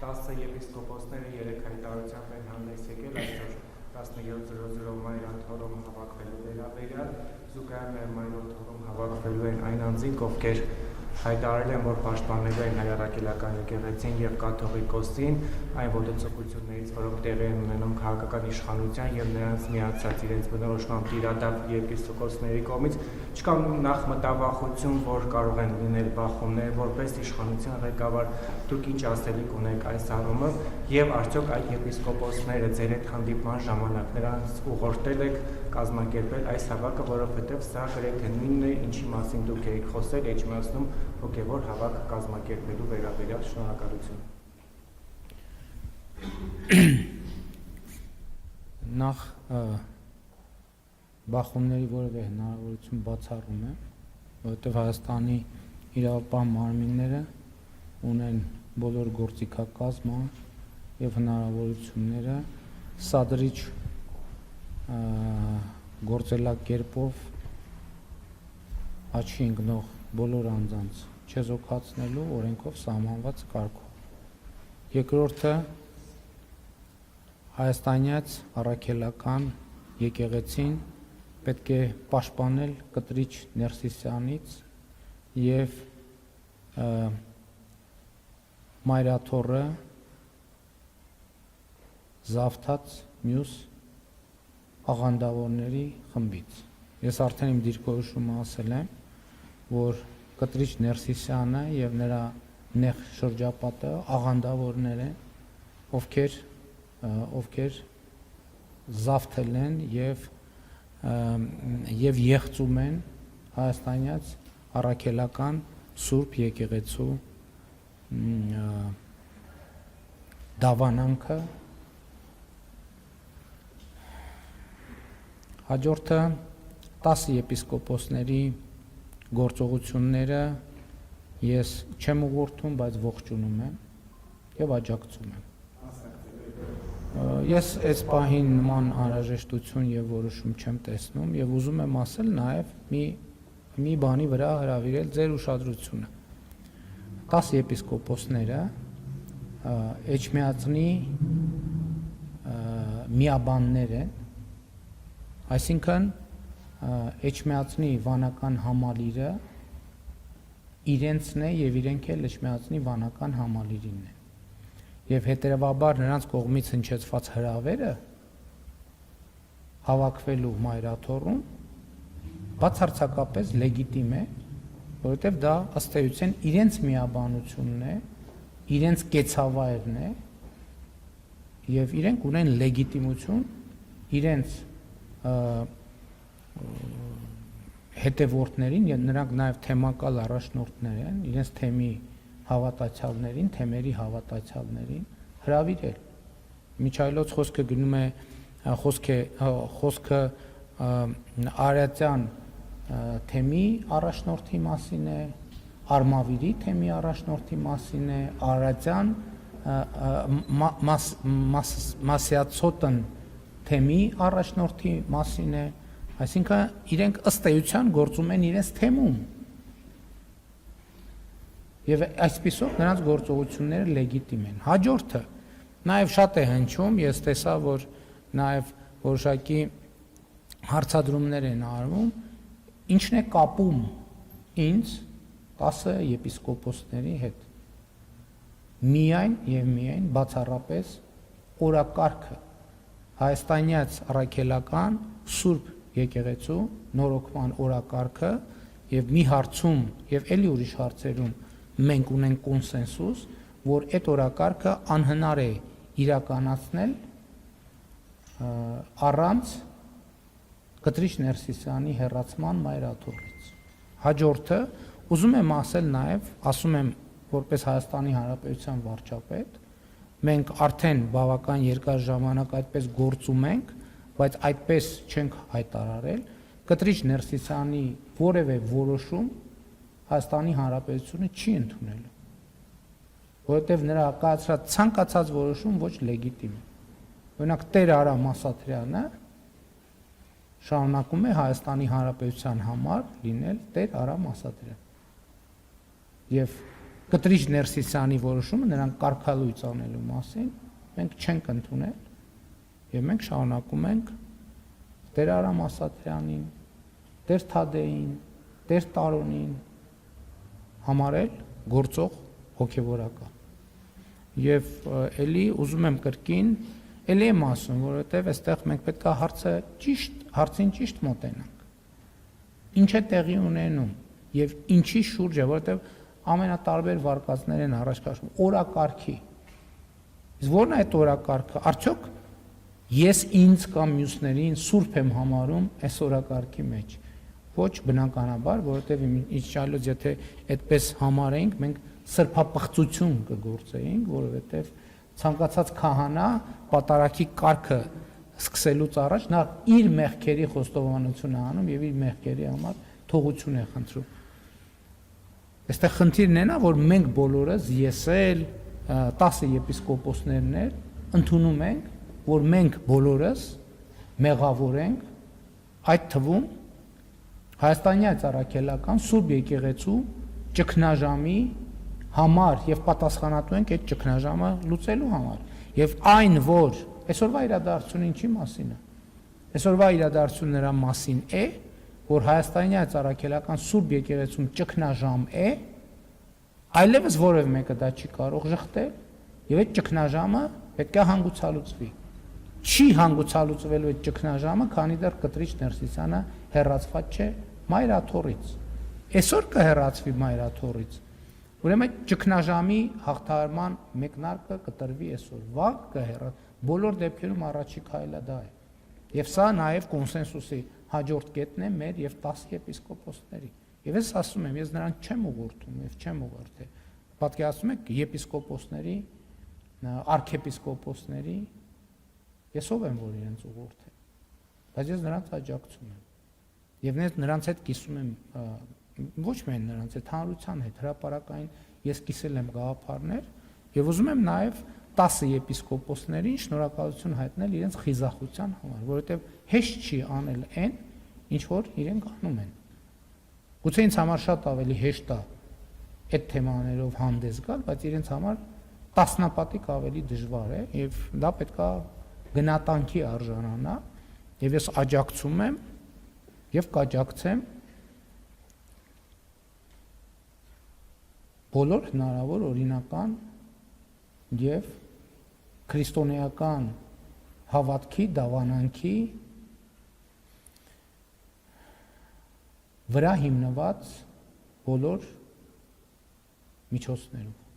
10 եպիսկոպոսները 3 հայտարարությամբ են հանդես եկել այսօր 17:00 Մայրան թորում հավաքվելու վերաբերյալ, զուգահեռ Մայրան թորում հավաքվելու են այն անձինք, ովքեր հայտարարել են, որ պաշտպանելու են Հայ առաքելական եկեղեցին եւ կաթողիկոսին, այն ոդեցողություններից, որոնք տեղի են ունենում քաղաքական իշխանության եւ նրանց միացած իրենց բնորոշմամբ տիրադարձ եպիսկոպոսների կողմից, չկա նախ մտավախություն, որ կարող են լինել բախումներ, որպես իշխանության ղեկավար դուք ինչ ասելիք ունեք այս առումով եւ արդյոք այդ եպիսկոպոսները ձեր հետ հանդիպման ժամանակ նրանց ուղղորդել եք կազմակերպել այս հավաքը, որովհետեւ սա գրեթե նույնն է, ինչի մասին դուք եք խոսել Էջմիածնում հոգևոր հավաք կազմակերպելու վերաբերյալ։ Շնորհակալություն։ Նախ բախումների որևէ հնարավորություն բացառում է, որովհետև Հայաստանի իրավապահ մարմինները ունեն բոլոր գործիքակազմը եւ հնարավորությունները սադրիչ գործելակերպով աչքի ընկնող բոլոր անձանց չեզոքացնելու օրենքով սահմանված կարգով։ Երկրորդը հայաստանյաց առաքելական եկեղեցին պետք է պաշտպանել կտրիչ Ներսիսյանից եւ Մայրաթորը զավթած մյուս աղանդավորների խմբից։ Ես արդեն իմ դիրքորոշումը ասել եմ, որ կտրիչ Ներսիսյանը եւ նրա նեղ շրջապատը աղանդավորներ են, ովքեր զավթել են եւ եղծում են հայաստանյաց առաքելական Սուրբ եկեղեցու դավանանքը։ Հաջորդը 10 եպիսկոպոսների գործողությունները ես չեմ ուղղորդում, բայց ողջունում եմ եւ աջակցում եմ։ Ես այս պահին նման անհրաժեշտություն եւ որոշում չեմ տեսնում եւ ուզում եմ ասել նաեւ մի բանի վրա հրավիրել ձեր ուշադրությունը։ 10 եպիսկոպոսները Էջմիածնի միաբաններ են, այսինքն Էջմիածնի վանական համալիրը իրենցն է եւ իրենք էլ Էջմիածնի վանական համալիրին են։ Եվ հետեւաբար նրանց կողմից հնչեցված հրավերը հավաքվելու Մայրաթորում բացարձակապես լեգիտիմ է, որովհետեւ դա ըստ էության իրենց միաբանությունն է, իրենց կեցավայրն է եւ իրենք ունեն լեգիտիմություն իրենց հետևորդներին, եւ նրանք նաեւ թեմակալ առաջնորդներ են, իրենց թեմի հավատացյալներին, թեմերի հավատացյալներին հրավիրել։ Միջայլոց խոսքը գնում է խոսքը արիացյան թեմի առաջնորդի մասին է, Արմավիրի թեմի առաջնորդի մասին է, արիացյան մասիացոտն թեմի առաջնորդի մասին է, այսինքն իրենք ըստ էության գործում են իրենց թեմում։ Եվ այսպիսով նրանց գործողությունները լեգիտիմ են։ Հաջորդը նաև շատ է հնչում, ես տեսա, որ նաև որոշակի հարցադրումներ են արվում, ինչն է կապում ինձ 10 եպիսկոպոսների հետ։ Միայն եւ միայն բացառապես օրակարգը հայաստանյաց առաքելական Սուրբ եկեղեցու նորոգման օրակարգը եւ մի հարցում եւ էլի ուրիշ հարցերում մենք ունենք կոնսենսուս, որ այդ օրակարգը անհնար է իրականացնել առանց կտրիչ Ներսիսյանի հեռացման Մայրաթորից։ Հաջորդը ուզում եմ ասել նաև, ասում եմ որպես Հայաստանի Հանրապետության վարչապետ, մենք արդեն բավական երկար ժամանակ այդպես գործում ենք, բայց այդպես չենք հայտարարել, կտրիչ Ներսիսյանի որևէ որոշում Հայաստանի Հանրապետությունը չի ընդունելու, որովհետև նրա կայացրած ցանկացած որոշում ոչ լեգիտիմ է։ Օրինակ Տեր Արամ Ասատրյանը շարունակում է Հայաստանի Հանրապետության համար լինել Տեր Արամ Ասատրյան։ Եվ Կտրիչ Ներսիսյանի որոշումը նրան կարգալույծ անելու մասին մենք չենք ընդունել եւ մենք շարունակում ենք Տեր Արամ Ասատրյանին, Տեր Թադեին, Տեր Տարոնին համարել գործող հոգևորական։ Եվ ելի ուզում եմ կրկին ելի եմ ասում, որովհետև այստեղ մենք պետք է հարցին ճիշտ մոտենանք։ Ինչ է տեղի ունենում եւ ինչի շուրջ է, որովհետև ամենատարբեր վարկածներ են առաջ քաշվում օրակարգի։ Իսկ ո՞րն է այդ օրակարգը։ Արդյոք ես ինձ կամ մյուսներին սուրբ եմ համարում այս օրակարգի մեջ։ Ոչ բնականաբար, որովհետև ինչալոց եթե այդպես համարենք, մենք սրբապղծություն կգործեինք, որովհետև ցանկացած քահանա պատարագի կարգը սկսելուց առաջ նա իր մեղքերի խոստովանություն է անում եւ իր մեղքերի համար թողություն է խնդրում։ Այստեղ խնդիրն է նա, որ մենք բոլորս ես էլ 10 եպիսկոպոսներն էլ ընդունում ենք, որ մենք բոլորս մեղավոր ենք, այդ թվում Հայաստանյան Ծառայքելական Սուրբ Եկեղեցու ճգնաժամի համար եւ պատասխանատու ենք այդ ճգնաժամը լուծելու համար։ Եվ այն, որ այսօրվա իրադարձությունը ինչի մասին է։ Այսօրվա իրադարձությունը նրա մասին է, որ Հայաստանյան Ծառայքելական Սուրբ Եկեղեցում ճգնաժամ է, այլևս որևէ մեկը դա չի կարող շղթել, եւ այդ ճգնաժամը պետք է հանգուցալուծվի։ Չի հանգուցալուծվելու այդ ճգնաժամը, քանի դեռ Կտրիչ Ներսիսյանը հեռացված չէ Մայրաթորից։ Այսօր կհեռացվի Մայրաթորից։ Ուրեմն ճգնաժամի հաղթահարման մեկնարկը կտրվի այսօր, վաղ կհեռա։ Բոլոր դեպքերում առաջի քայլը դա է։ Եվ սա նաև կոնսենսուսի հաջորդ կետն է մեր եւ 10 եպիսկոպոսների։ Եվ ես ասում եմ, ես նրանց չեմ ուղղորդում եւ չեմ ուղղորդել։ Պատկերացնում եք եպիսկոպոսների, արքեպիսկոպոսների ես ով եմ, որ իրենց ուղղորդել։ Բայց ես նրանց աջակցում եմ։ Եվ նրանց հետ կիսում եմ ոչ միայն նրանց հետ, հանրության հետ, հրապարակային ես կիսել եմ գաղափարներ եւ ուզում եմ նաեւ 10 եպիսկոպոսներին շնորհակալություն հայտնել իրենց խիզախության համար, որովհետեւ հեշտ չի անել այն, ինչ որ իրենք անում են։ Գուցե ինձ համար շատ ավելի հեշտ է այդ թեմաներով հանդես գալ, բայց իրենց համար տասնապատիկ ավելի դժվար է եւ դա պետքա գնահատանքի արժանանա եւ ես աջակցում եմ եւ կաջակցեմ բոլոր հնարավոր օրինական եւ քրիստոնեական հավատքի, դավանանքի վրա հիմնված բոլոր միջոցներով